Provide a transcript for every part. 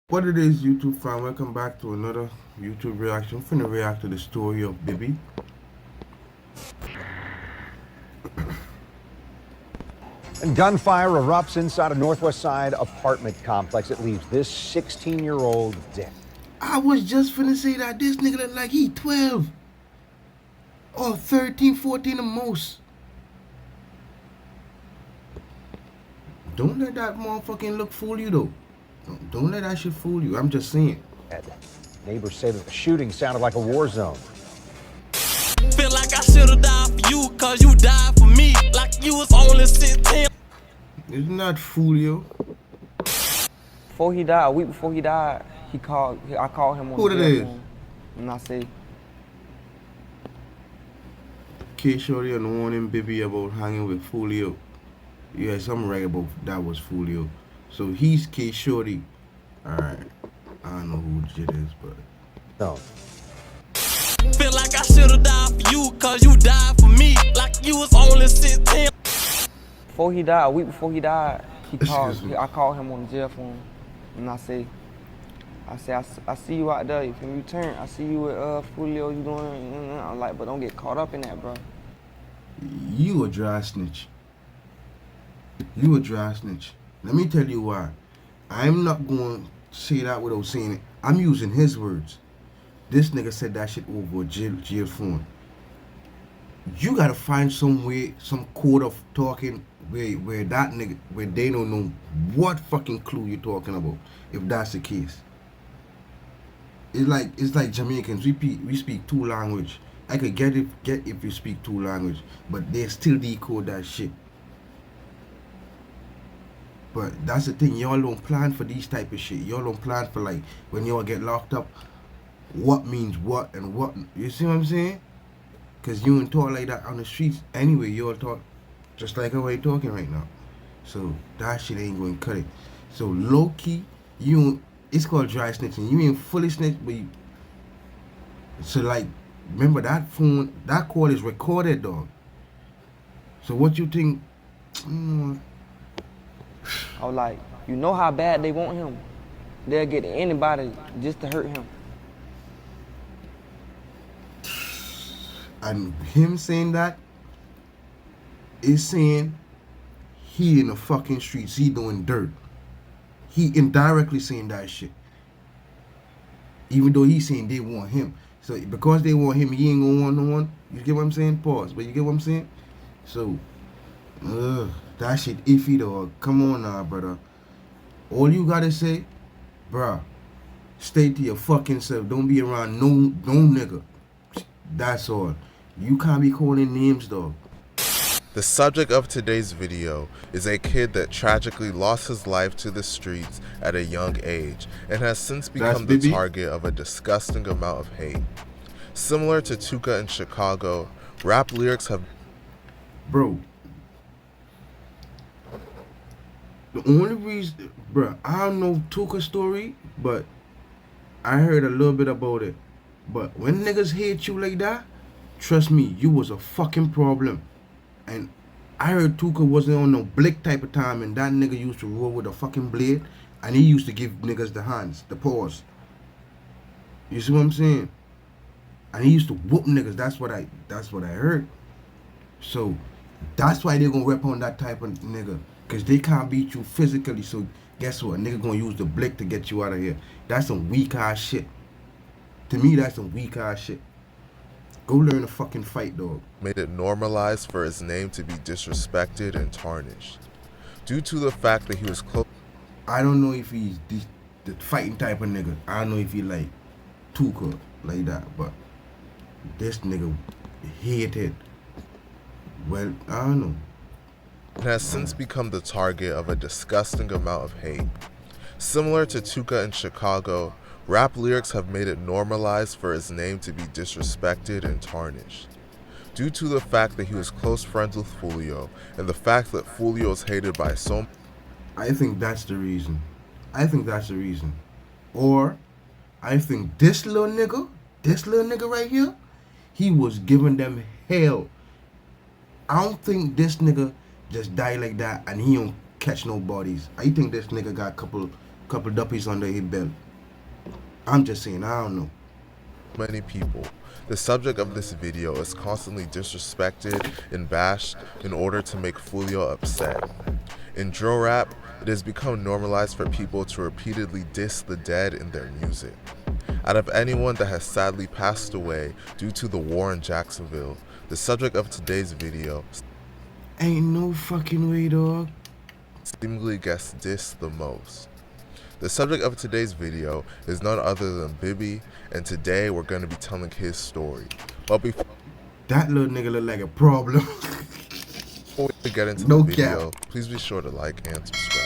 What it is, YouTube fam? Welcome back to another YouTube reaction. I'm finna react to the story of Bibby. And gunfire erupts inside a Northwest Side apartment complex. It leaves this 16-year-old dead. I was just finna say that this nigga look like he 12 or 13, 14 the most. Don't let that motherfucking look fool you though. Don't let that shit fool you. I'm just saying. Neighbors say that the shooting sounded like a war zone. Feel like I should've died for you, cause you died for me. Like you was only 16. Isn't that fool you? Before he died, a week before he died, I called him on Who the that is? phone, and I said, K Shorty and warning Bibby about hanging with Folio. Yeah, something right about that was Folio. So he's K Shorty. Alright. I don't know who shit is, but No. Feel like I should've died for you, cause you died for me. Like you was only 16. before he died, a week before he died, Excuse me. I called him on the jail phone, and I say, I see you out there. If you return, I see you with Julio. You doing? I'm like, but don't get caught up in that, bro. you a dry snitch. You a dry snitch. Let me tell you why. I'm not going to say that without saying it. I'm using his words. This nigga said that shit over a jail phone. You gotta find some way, some code of talking where that nigga, where they don't know what fucking clue you're talking about. If that's the case, it's like Jamaicans. We speak two language. I could get if you speak two language, but they still decode that shit. But that's the thing, y'all don't plan for these type of shit. Y'all don't plan for like when y'all get locked up, what means what and what. You see what I'm saying? Cause you don't talk like that on the streets anyway. Y'all talk just like how we talking right now. So that shit ain't going to cut it. So low key, it's called dry snitching. You ain't fully snitch, but you. So like, remember that phone, that call is recorded, dog. So what you think? I was like, you know how bad they want him. They'll get anybody just to hurt him. And him saying that is saying he in the fucking streets, he doing dirt. He indirectly saying that shit. Even though he's saying they want him. So because they want him, he ain't gonna want no one. You get what I'm saying? Pause. But you get what I'm saying? So, that shit iffy though. Come on now, brother. All you gotta say, bruh, stay to your fucking self. Don't be around no nigga. That's all. You can't be calling names, dog. The subject of today's video is a kid that tragically lost his life to the streets at a young age and has since become the Bibby. target of a disgusting amount of hate. Similar to Tooka in Chicago, rap lyrics have... Bro, the only reason, bro, I don't know Tooka's story, but I heard a little bit about it. But when niggas hate you like that, trust me, you was a fucking problem. And I heard Tooka wasn't on no blick type of time, and that nigga used to roll with a fucking blade, and he used to give niggas the hands, the paws. You see what I'm saying? And he used to whoop niggas. That's what I heard. So that's why they gonna rep on that type of nigga, cause they can't beat you physically. So guess what? Nigga gonna use the blick to get you out of here. That's some weak ass shit. To me, that's some weak ass shit. Go learn to fucking fight, dog. made it normalized for his name to be disrespected and tarnished. Due to the fact that he was close... I don't know if he's the fighting type of nigga. I don't know if he like Tooka like that, but this nigga hated. Well, I don't know. and has since become the target of a disgusting amount of hate. Similar to Tooka in Chicago, rap lyrics have made it normalized for his name to be disrespected and tarnished. Due to the fact that he was close friends with Folio, and the fact that Folio is hated by so many... I think that's the reason. Or I think this little nigga right here, he was giving them hell. I don't think this nigga just died like that and he don't catch no bodies. I think this nigga got a couple couple duppies under his belt. I'm just saying, I don't know. Many people. The subject of this video is constantly disrespected and bashed in order to make Foolio upset. In drill rap, it has become normalized for people to repeatedly diss the dead in their music. Out of anyone that has sadly passed away due to the war in Jacksonville, the subject of today's video Ain't no fucking way, dog. seemingly gets dissed the most. The subject of today's video is none other than Bibby, and today we're going to be telling his story. But before That little nigga look like a problem. we get into No the video, cap. please be sure to like and subscribe.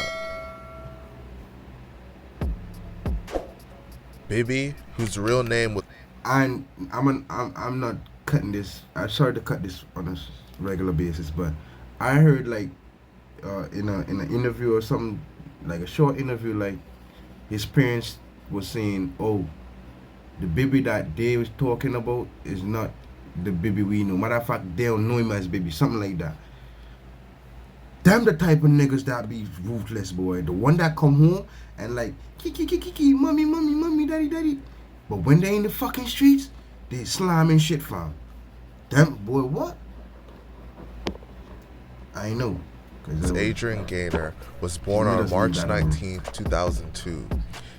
Bibby, whose real name was I'm not cutting this. I started to cut this on a regular basis, but I heard like in an interview or something, like a short interview, like his parents was saying, "Oh, the Bibby that they was talking about is not the Bibby we know. Matter of fact, they don't know him as Bibby, something like that." Them the type of niggas that be ruthless, boy. The one that come home and like kiki, mommy, daddy. But when they in the fucking streets, they slamming shit, fam. Them boy, what? I know. Adrian Gaynor was born He on doesn't March need that, 19, 2002.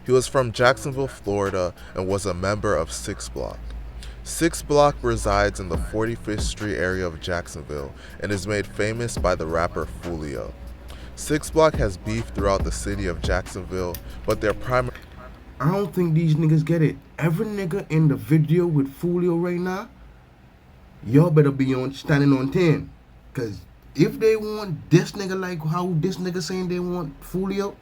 He was from Jacksonville, Florida, and was a member of 6 Block. 6 Block resides in the 45th Street area of Jacksonville and is made famous by the rapper Foolio. 6 Block has beef throughout the city of Jacksonville, but their primary I don't think these niggas get it. Every nigga in the video with Foolio right now, y'all better be on standing on 10. Cause if they want this nigga like how this nigga saying they want Foolio,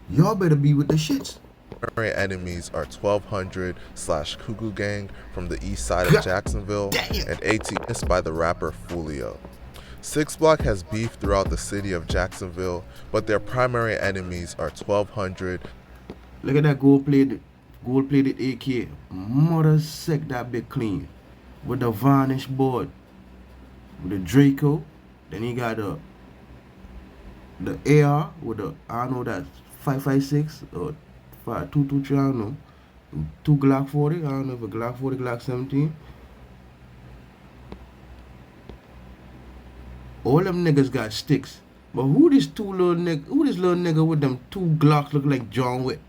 y'all better be with the shits. primary enemies are 1200/Cuckoo Gang from the east side of Jacksonville and ATS by the rapper Foolio. 6 Block has beef throughout the city of Jacksonville, but their primary enemies are 1200. Look at that gold-plated AK. Mother sick that bit clean. With the varnish board. With the Draco. Then he got the AR with the, I don't know, that 5.56 or 5.223, I don't know. 2 Glock 40, I don't know if a Glock 40, Glock 17. All them niggas got sticks. But who this little nigga with them 2 Glocks look like John Wick?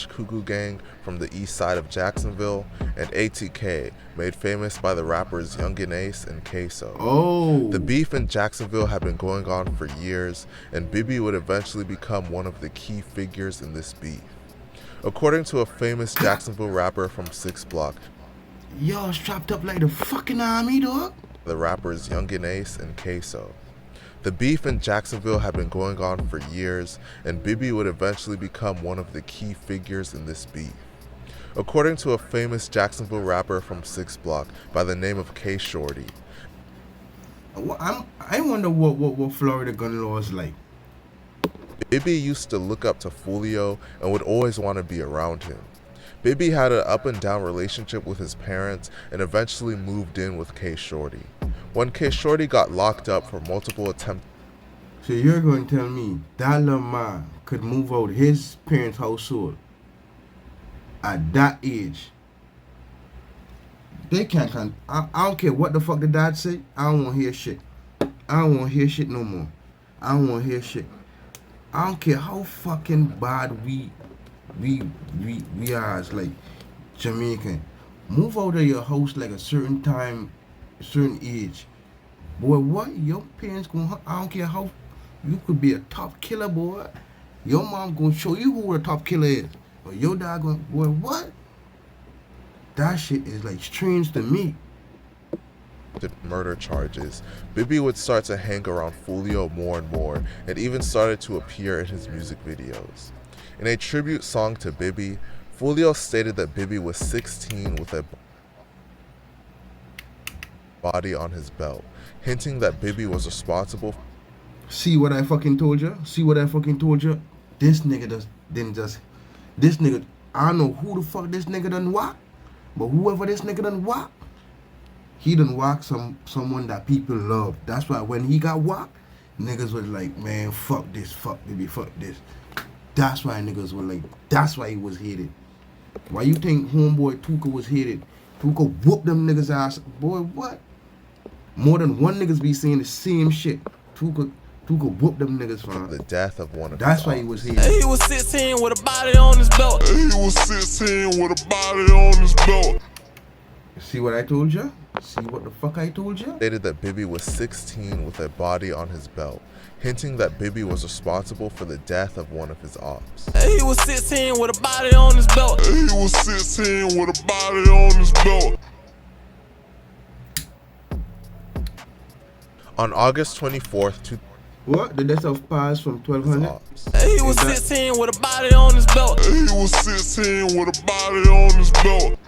Cuckoo Gang from the east side of Jacksonville, and ATK, made famous by the rappers Youngin Ace and Queso. Oh. The beef in Jacksonville had been going on for years, and Bibby would eventually become one of the key figures in this beef. According to a famous Jacksonville rapper from 6 Block, Y'all strapped up like the fucking army, dog. the rappers Youngin Ace and Queso. The beef in Jacksonville had been going on for years, and Bibby would eventually become one of the key figures in this beef. According to a famous Jacksonville rapper from 6 Block by the name of K Shorty, I wonder what Florida gun law is like. Bibby used to look up to Foolio and would always want to be around him. Bibby had an up and down relationship with his parents and eventually moved in with K Shorty. When K Shorty got locked up for multiple attempts, So you're going to tell me that little man could move out his parents' household at that age? They can't. I don't care what the fuck the dad say. I don't want to hear shit. I don't want to hear shit no more. I don't want to hear shit. I don't care how fucking bad we are as like Jamaican. Move out of your house like a certain time, a certain age. Boy, what? Your parents gonna, I don't care how, you could be a top killer, boy. Your mom gonna show you who the top killer is. Or your dad gonna, boy, what? That shit is like strange to me. murder charges, Bibby would start to hang around Foolio more and more, and even started to appear in his music videos. In a tribute song to Bibby, Foolio stated that Bibby was 16 with a body on his belt, hinting that Bibby was responsible. See what I fucking told you? See what I fucking told you? This nigga this nigga, I don't know who the fuck this nigga done whack, but whoever this nigga done whack, he done whack someone that people love. That's why when he got whacked, niggas was like, man, fuck this, fuck Bibby, fuck this. That's why niggas were like, that's why he was hated. Why you think homeboy Tooka was hated? Tooka whooped them niggas ass. Boy, what? More than one niggas be saying the same shit. Tooka whooped them niggas for the death of one of That's his why he was hated. He was 16 with a body on his belt. He was 16 with a body on his belt. See what I told ya? See what the fuck I told ya? Stated that Bibby was 16 with a body on his belt, hinting that Bibby was responsible for the death of one of his ops. He was 16 with a body on his belt. He was 16 with a body on his belt. On August 24th, What? The death of Paz from 1200? ops. He was 16 with a body on his belt. He was 16 with a body on his belt.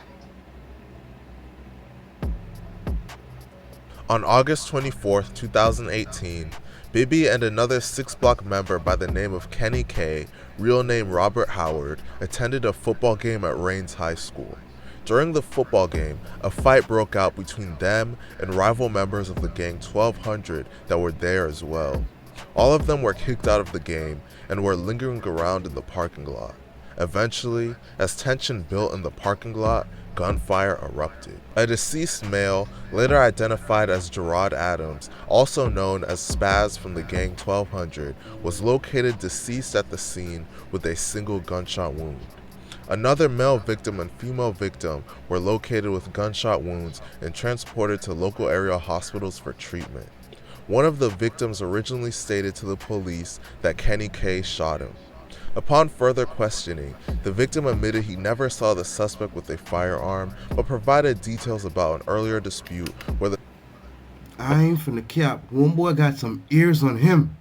On August 24th, 2018, Bibby and another 6-block member by the name of Kenny K, real name Robert Howard, attended a football game at Rains High School. During the football game, a fight broke out between them and rival members of the gang 1200 that were there as well. All of them were kicked out of the game and were lingering around in the parking lot. Eventually, as tension built in the parking lot, gunfire erupted. A deceased male, later identified as Gerard Adams, also known as Spaz from the gang 1200, was located deceased at the scene with a single gunshot wound. Another male victim and female victim were located with gunshot wounds and transported to local area hospitals for treatment. One of the victims originally stated to the police that Kenny K shot him. Upon further questioning, the victim admitted he never saw the suspect with a firearm, but provided details about an earlier dispute where the I ain't finna cap. One boy got some ears on him.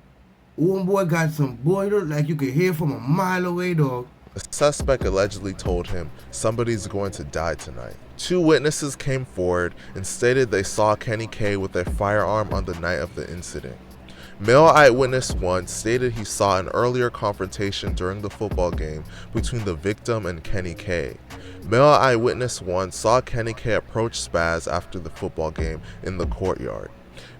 One boy got some boy look like you could hear from a mile away, dog. suspect allegedly told him, "Somebody's going to die tonight." Two witnesses came forward and stated they saw Kenny K with a firearm on the night of the incident. Male eyewitness 1 stated he saw an earlier confrontation during the football game between the victim and Kenny K. Male eyewitness 1 saw Kenny K approach Spaz after the football game in the courtyard.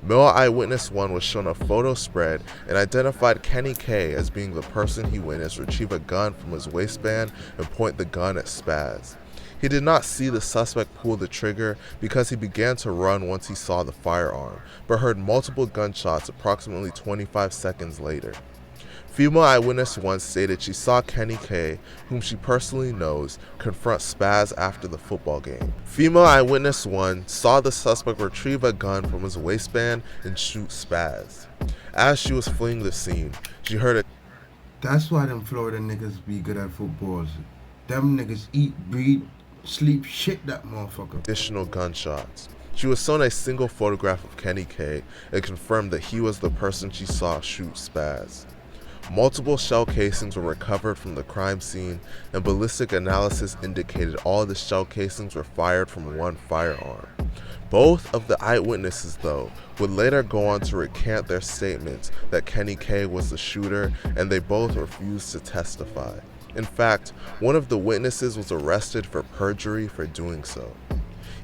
Male eyewitness 1 was shown a photo spread and identified Kenny K as being the person he witnessed retrieve a gun from his waistband and point the gun at Spaz. He did not see the suspect pull the trigger because he began to run once he saw the firearm, but heard multiple gunshots approximately 25 seconds later. Female eyewitness 1 stated she saw Kenny K, whom she personally knows, confront Spaz after the football game. Female eyewitness 1 saw the suspect retrieve a gun from his waistband and shoot Spaz. As she was fleeing the scene, she heard a That's why them Florida niggas be good at footballs. Them niggas eat, breathe, sleep, shit that motherfucker. additional gunshots. She was shown a single photograph of Kenny K and confirmed that he was the person she saw shoot Spaz. Multiple shell casings were recovered from the crime scene, and ballistic analysis indicated all the shell casings were fired from one firearm. Both of the eyewitnesses, though, would later go on to recant their statements that Kenny K was the shooter, and they both refused to testify. In fact, one of the witnesses was arrested for perjury for doing so.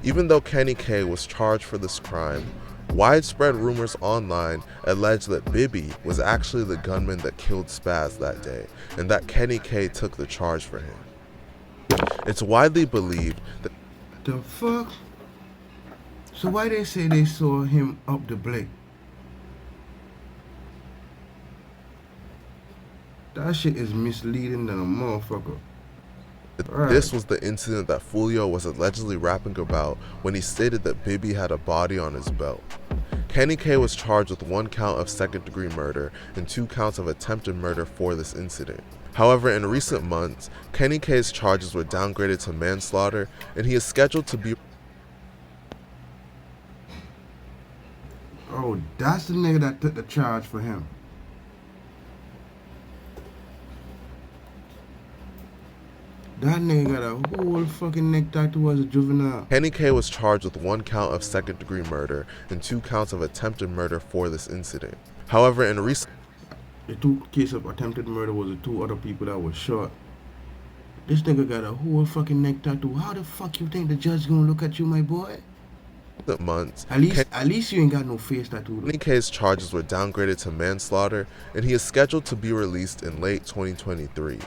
Even though Kenny K was charged for this crime, widespread rumors online allege that Bibby was actually the gunman that killed Spaz that day, and that Kenny K took the charge for him. It's widely believed that The fuck? So why they say they saw him up the Blake? That shit is misleading than a motherfucker. this was the incident that Fulio was allegedly rapping about when he stated that Bibby had a body on his belt. Kenny K was charged with 1 count of second-degree murder and 2 counts of attempted murder for this incident. However, in recent months, Kenny K's charges were downgraded to manslaughter, and he is scheduled to be Oh, that's the nigga that took the charge for him. That nigga got a whole fucking neck tattoo as a juvenile. Kenny K was charged with 1 count of second-degree murder and 2 counts of attempted murder for this incident. However, in recent The 2 cases of attempted murder was the 2 other people that were shot. This nigga got a whole fucking neck tattoo. How the fuck you think the judge gonna look at you, my boy? months, At least you ain't got no face tattoo. Kenny K's charges were downgraded to manslaughter, and he is scheduled to be released in late 2023.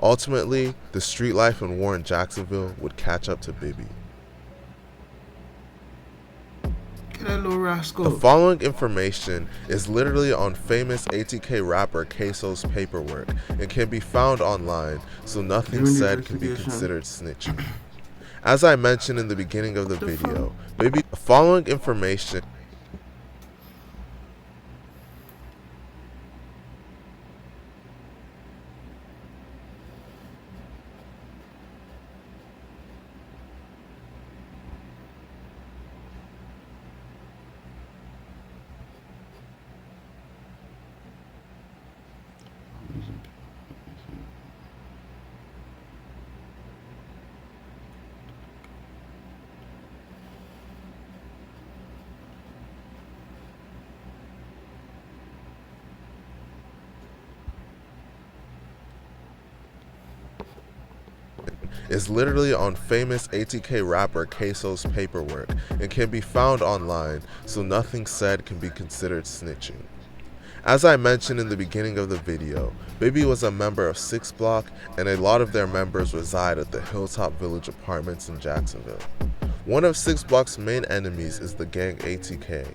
Ultimately, the street life and war in Jacksonville would catch up to Bibby. Get that little rascal. The following information is literally on famous ATK rapper Queso's paperwork and can be found online, so nothing said can be considered snitching. As I mentioned in the beginning of the video, Bibby, the following information is literally on famous ATK rapper Queso's paperwork and can be found online, so nothing said can be considered snitching. As I mentioned in the beginning of the video, Bibby was a member of 6 Block, and a lot of their members reside at the Hilltop Village Apartments in Jacksonville. One of 6 Block's main enemies is the gang ATK.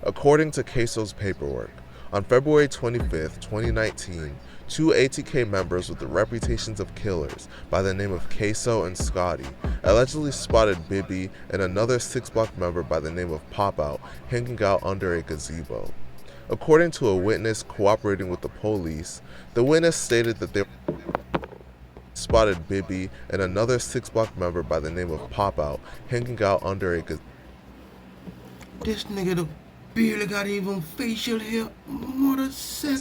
According to Queso's paperwork, on February 25th, 2019, 2 ATK members with the reputations of killers by the name of Queso and Scotty allegedly spotted Bibby and another 6 Block member by the name of Pop Out hanging out under a gazebo. According to a witness cooperating with the police, the witness stated that they spotted Bibby and another 6 Block member by the name of Pop Out hanging out under a gazebo. This nigga barely got even facial hair. Mother sick.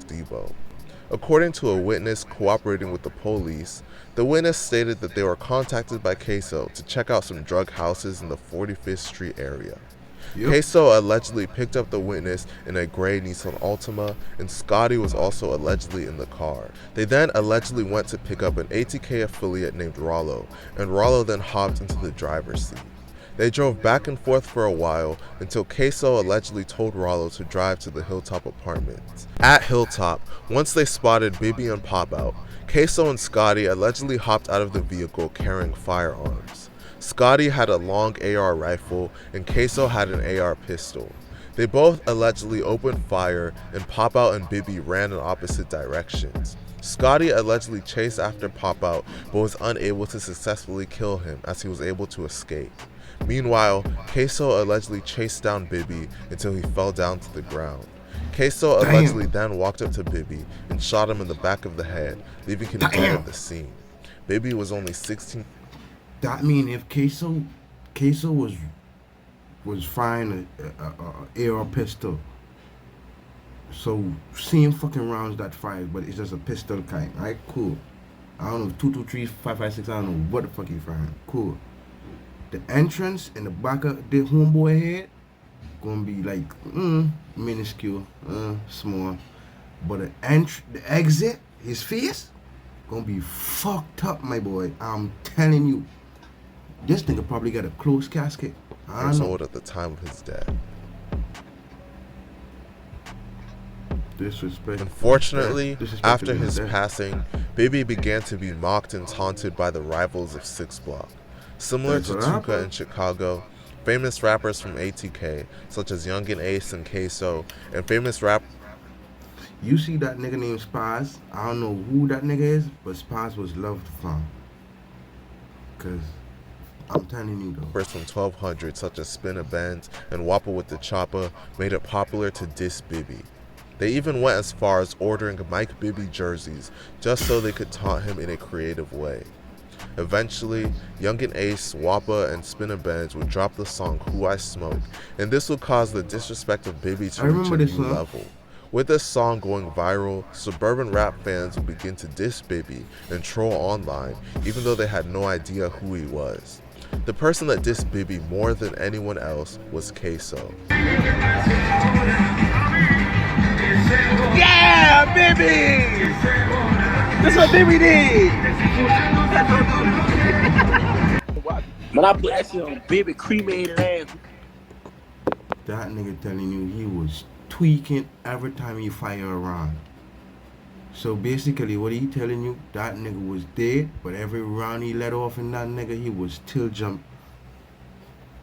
According to a witness cooperating with the police, the witness stated that they were contacted by Queso to check out some drug houses in the 45th Street area. Queso allegedly picked up the witness in a gray Nissan Altima, and Scotty was also allegedly in the car. They then allegedly went to pick up an ATK affiliate named Rollo, and Rollo then hopped into the driver's seat. They drove back and forth for a while until Queso allegedly told Rollo to drive to the Hilltop Apartments. At Hilltop, once they spotted Bibby and Pop Out, Queso and Scotty allegedly hopped out of the vehicle carrying firearms. Scotty had a long AR rifle and Queso had an AR pistol. They both allegedly opened fire, and Pop Out and Bibby ran in opposite directions. Scotty allegedly chased after Pop Out but was unable to successfully kill him as he was able to escape. Meanwhile, Queso allegedly chased down Bibby until he fell down to the ground. Queso allegedly then walked up to Bibby and shot him in the back of the head, leaving him dead at the scene. Bibby was only 16. That mean if Queso was firing a AR pistol, so same fucking rounds that fired, but it's just a pistol kind. Alright, cool. I don't know, 2, 2, 3, 5, 5, 6. I don't know what the fuck he firing. Cool. The entrance in the back of the homeboy head gonna be like minuscule, small, but the exit, his face gonna be fucked up, my boy. I'm telling you, this nigga probably got a closed casket. I Years don't know. old at the time of his death. Disrespect. Unfortunately, Disrespect after to his death. passing, Bibby began to be mocked and taunted by the rivals of 6 Block. Similar That's to what happened. Tooka in Chicago, famous rappers from ATK, such as Young and Ace and Queso, and famous rap. You see that nigga named Spaz? I don't know who that nigga is, but Spaz was loved from. Cause I'm telling you though. Rappers from 1200 such as Spinna Benz and Wappa with the Choppa made it popular to diss Bibby. They even went as far as ordering Mike Bibby jerseys just so they could taunt him in a creative way. Eventually, Young and Ace, Wappa, and Spinna Benz would drop the song Who I Smoke, and this would cause the disrespect of Bibby to I reach a remember new this song. level. With this song going viral, suburban rap fans would begin to diss Bibby and troll online, even though they had no idea who he was. The person that dissed Bibby more than anyone else was Queso. Yeah, Bibby! That's what Bibby did! When I put that shit on Bibby cremated ass. That nigga telling you he was tweaking every time he fire around. So basically what he telling you, that nigga was dead, but every round he let off in that nigga, he was still jump.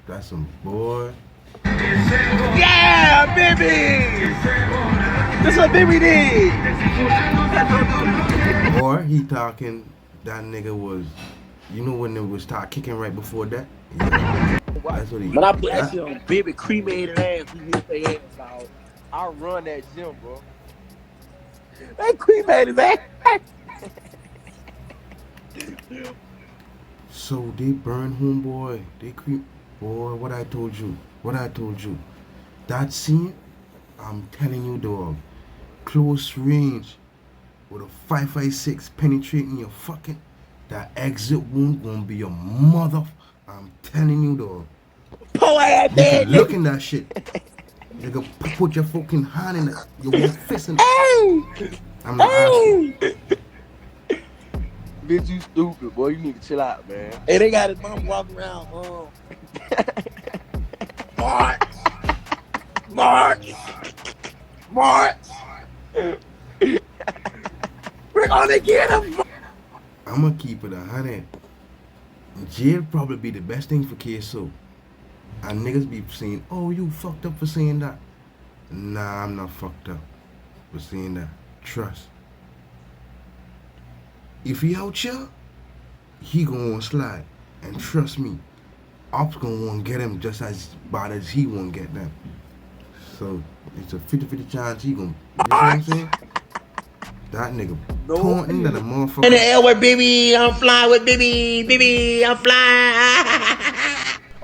That's some boy. Yeah, Bibby! That's what Bibby did! Or he talking, that nigga was, you know when they would start kicking right before that? Yeah. That's what he. When I put that shit on Bibby cremated ass, we hit their ass out. I run that gym, bro. They cremated his ass. So they burn homeboy. They creep. Boy, what I told you. What I told you. That scene, I'm telling you, dog. Close range with a 5.56 penetrating your fucking. That exit wound gonna be a mother. I'm telling you, dog. Poor ass You dead can look in that shit. You can put your fucking hand in it. Your fist in it. Hey! I'm not asking. Bitch, you stupid, boy. You need to chill out, man. Hey, they got his mom walking around. March! March! March! We're gonna get him! I'm gonna keep it 100. Jail probably be the best thing for KSO. And niggas be saying, oh, you fucked up for saying that. Nah, I'm not fucked up for saying that. Trust. If he out here, he gonna want to slide. And trust me, Ops gonna want to get him just as bad as he want to get them. So it's a 50-50 chance he gonna, you know what I'm saying? That nigga taunting that a motherfucker. In the air with Bibby, I'm flying with Bibby, Bibby, I'm flying.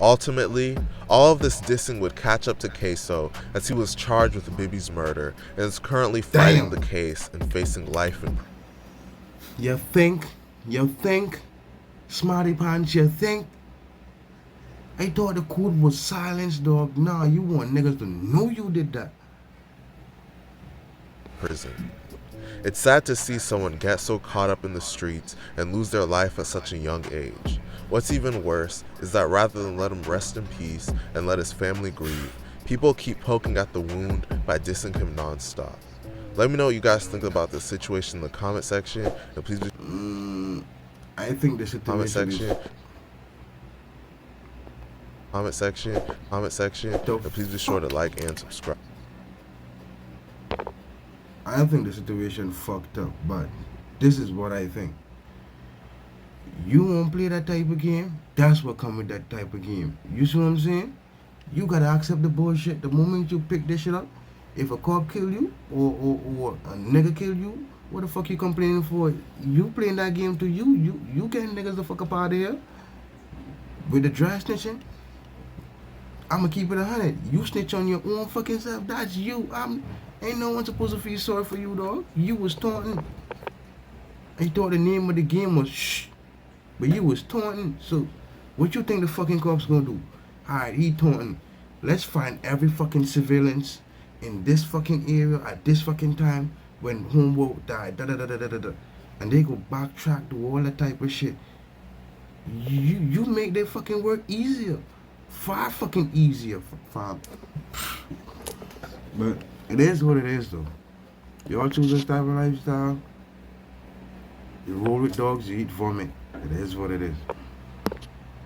Ultimately, all of this dissing would catch up to Queso as he was charged with Bibby's murder and is currently fighting the case and facing life in prison. You think, Smarty Pants, you think? I thought the code was silence, dog. Nah, you want niggas to know you did that. It's sad to see someone get so caught up in the streets and lose their life at such a young age. What's even worse is that rather than let him rest in peace and let his family grieve, people keep poking at the wound by dissing him non-stop. Let me know what you guys think about this situation in the comment section, and please I think the situation comment section, and please be sure to like and subscribe. I think the situation fucked up, but this is what I think. You won't play that type of game, that's what come with that type of game. You see what I'm saying? You gotta accept the bullshit. The moment you pick this shit up, if a cop kill you or a nigga kill you, what the fuck you complaining for? You playing that game to you getting niggas the fuck up out of here. With the dry snitching, I'ma keep it 100. You snitch on your own fucking self, that's you. Ain't no one supposed to feel sorry for you, dog. You was taunting. I thought the name of the game was shh, but you was taunting. So what you think the fucking cops gonna do? Alright, he taunting. Let's find every fucking surveillance in this fucking area at this fucking time when homeboy died, and they go backtrack to all that type of shit. You make their fucking work easier, far fucking easier, fam. But it is what it is, though. Y'all choose this type of lifestyle. You roll with dogs, you eat vomit. It is what it is.